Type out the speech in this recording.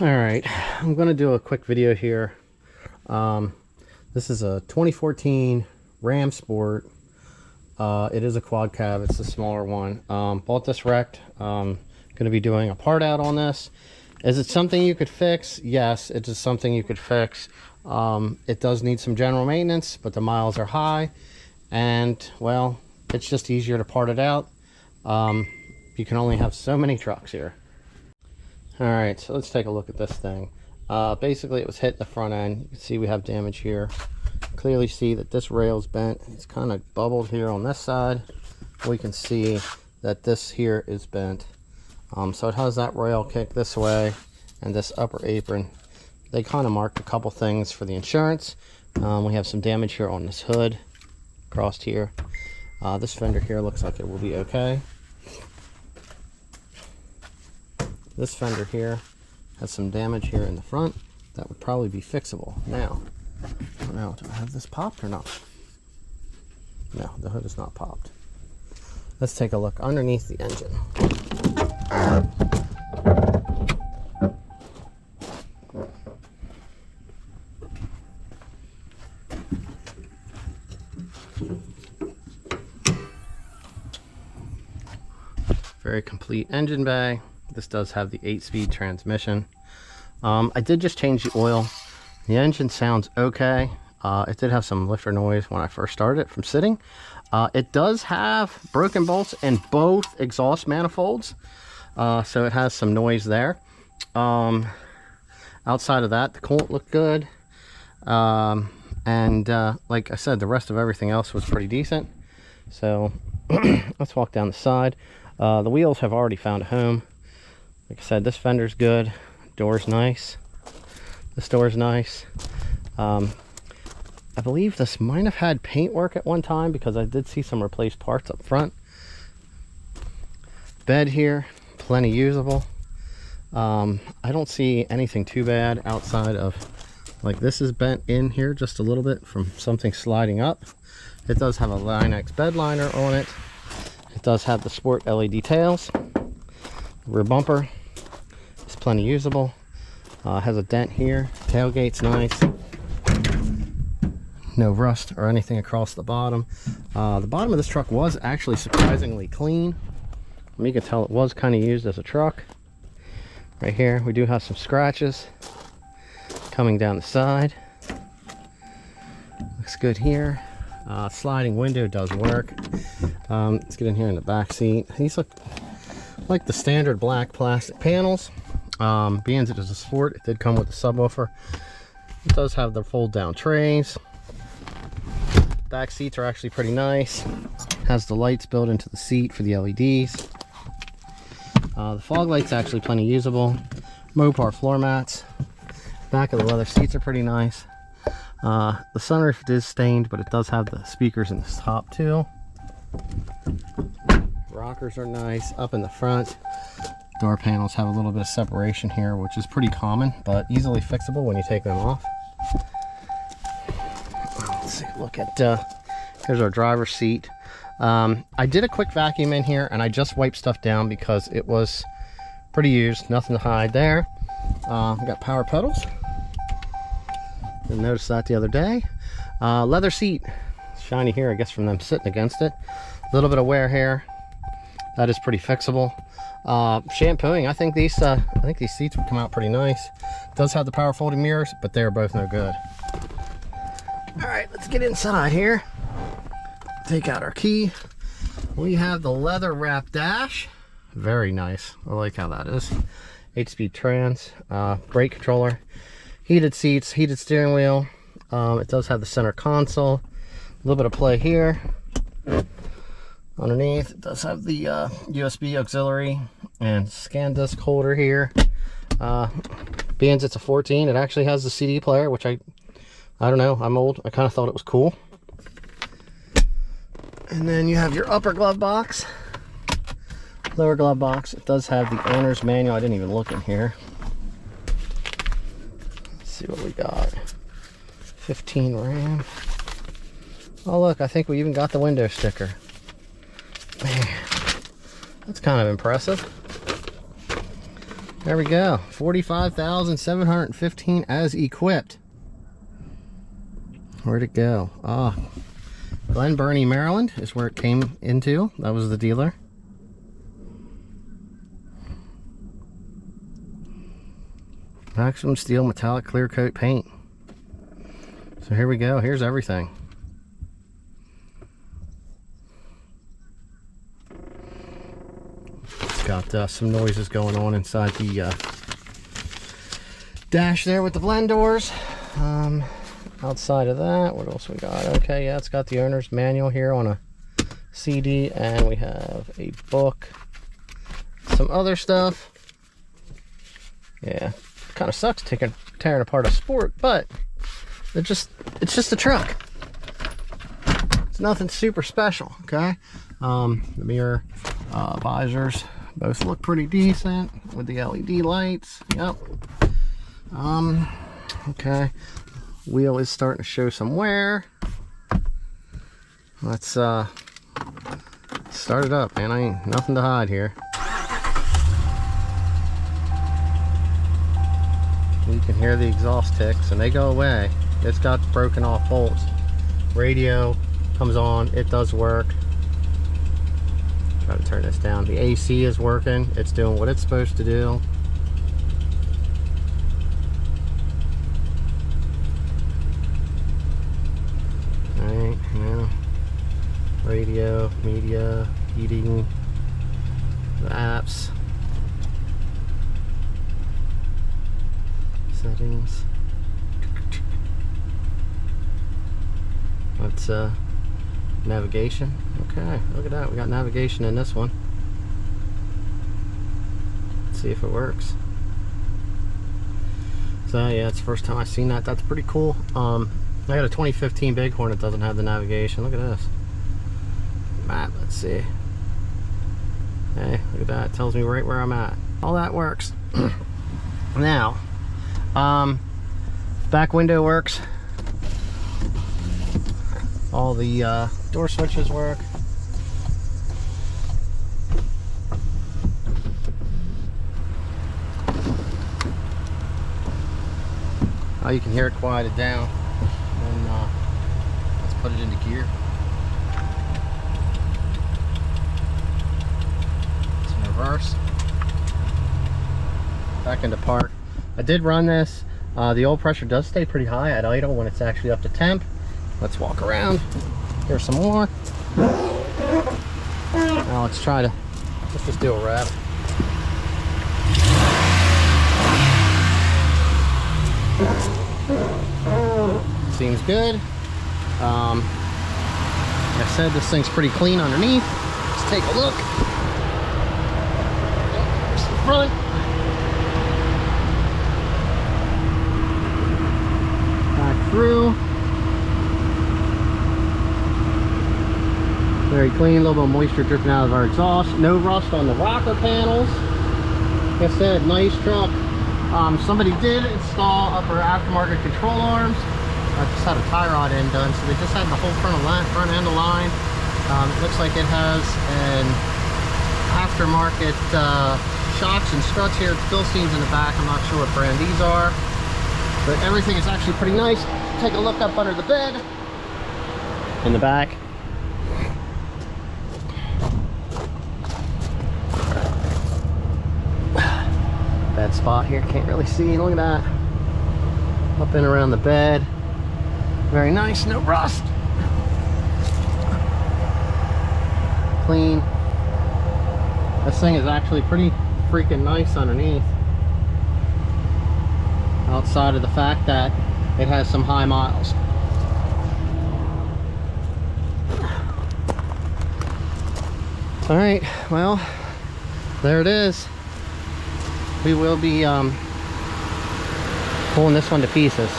All right, I'm going to do a quick video here. This is a 2014 Ram Sport. It is a quad cab. It's the smaller one. Bought this wrecked. Going to be doing a part out on this. Is it something you could fix? Yes, it is something you could fix. It does need some general maintenance, but the miles are high, and well, it's just easier to part it out. You can only have so many trucks here. All right, so let's take a look at this thing. Basically, it was hit the front end. You can see we have damage here. Clearly see that this rail's bent. It's kind of bubbled here on this side. We can see that this here is bent. So it has that rail kick this way and this upper apron. They kind of marked a couple things for the insurance. We have some damage here on this hood, across here. This fender here looks like it will be okay. This fender here has some damage here in the front that would probably be fixable. Now, I don't know, do I have this popped or not? No, the hood is not popped. Let's take a look underneath the engine. Very complete engine bay. This does have the 8-speed transmission. I did just change the oil. The engine sounds okay. It did have some lifter noise when I first started it from sitting. It does have broken bolts in both exhaust manifolds, so it has some noise there. Outside of that, the coolant looked good, and like I said, the rest of everything else was pretty decent. So let's walk down the side. The wheels have already found a home. Like I said, this fender's good. Door's nice. This door's nice. I believe this might have had paint work at one time because I did see some replaced parts up front. Bed here, plenty usable. I don't see anything too bad outside of, like, this is bent in here just a little bit from something sliding up. It does have a Line-X bed liner on it. It does have the sport LED tails. Rear bumper is plenty usable. Has a dent here. Tailgate's nice. No rust or anything across the bottom. The bottom of this truck was actually surprisingly clean. You can tell it was kind of used as a truck. Right here, we do have some scratches coming down the side. Looks good here. Sliding window does work. Let's get in here in the back seat. These look like the standard black plastic panels. Being it is a sport, it did come with a subwoofer. It does have the fold down trays. Back seats are actually pretty nice. Has the lights built into the seat for the LEDs. The fog light's actually plenty usable. Mopar floor mats. Back of the leather seats are pretty nice. The sunroof is stained, but it does have the speakers in the top too. Rockers are nice up in the front. Door panels have a little bit of separation here, which is pretty common, but easily fixable when you take them off. Let's see, look at, here's our driver's seat. I did a quick vacuum in here, and I just wiped stuff down because it was pretty used. Nothing to hide there. We got power pedals. Didn't notice that the other day. Leather seat. Shiny here, I guess, from them sitting against it. A little bit of wear here. That is pretty fixable. Shampooing, I think these seats would come out pretty nice. It does have the power folding mirrors, but they're both no good. All right, let's get inside here. Take out our key. We have the leather wrap dash. Very nice. I like how that is. 8-speed trans, brake controller, heated seats, heated steering wheel. It does have the center console. A little bit of play here. Underneath, it does have the USB auxiliary and scan disc holder here. Being it's a 14, it actually has the CD player, which I don't know, I'm old. I kind of thought it was cool. And then you have your upper glove box, lower glove box. It does have the owner's manual. I didn't even look in here. Let's see what we got. 15 Ram. Oh look, I think we even got the window sticker. Man, that's kind of impressive. There we go. 45,715 as equipped. Where'd it go? Ah, Glen Burnie, Maryland is where it came into. That was the dealer. Maximum Steel Metallic Clear Coat Paint. So here we go. Here's everything. It's got some noises going on inside the dash there with the blend doors. Outside of that, what else we got? Okay, yeah, it's got the owner's manual here on a CD, and we have a book, some other stuff. Yeah, kind of sucks tearing apart a Sport, but it's just a truck. It's nothing super special. Okay, the mirror visors both look pretty decent with the LED lights. Yep. Okay, wheel is starting to show some wear. Let's start it up, man. I ain't nothing to hide here. You can hear the exhaust ticks and they go away. It's got broken off bolts. Radio comes on, it does work. Try to turn this down. The AC is working, it's doing what it's supposed to do. Alright, now radio, media, heating, the apps, settings. That's navigation. Okay, look at that. We got navigation in this one. Let's see if it works. So yeah, it's the first time I've seen that. That's pretty cool. I got a 2015 Bighorn that doesn't have the navigation. Look at this map. Let's see. Hey, look at that. It tells me right where I'm at. All that works. Now, back window works. All the door switches work. Oh, you can hear it quieted down. And let's put it into gear. It's in reverse. Back into park. I did run this. The oil pressure does stay pretty high at idle when it's actually up to temp. Let's walk around. Here's some more. Now let's just do a rev. Seems good. Like I said, this thing's pretty clean underneath. Let's take a look. There's the front. Back through. Very clean, a little bit of moisture dripping out of our exhaust. No rust on the rocker panels. Like I said, nice truck. Somebody did install upper aftermarket control arms. I just had a tie rod end done, so they just had the whole front end of line. It looks like it has an aftermarket shocks and struts here, Philistines in the back. I'm not sure what brand these are, but everything is actually pretty nice. Take a look up under the bed in the back. Bad spot here, can't really see. Look at that. Up and around the bed. Very nice, no rust. Clean. This thing is actually pretty freaking nice underneath. Outside of the fact that it has some high miles. Alright, well, there it is. We will be pulling this one to pieces.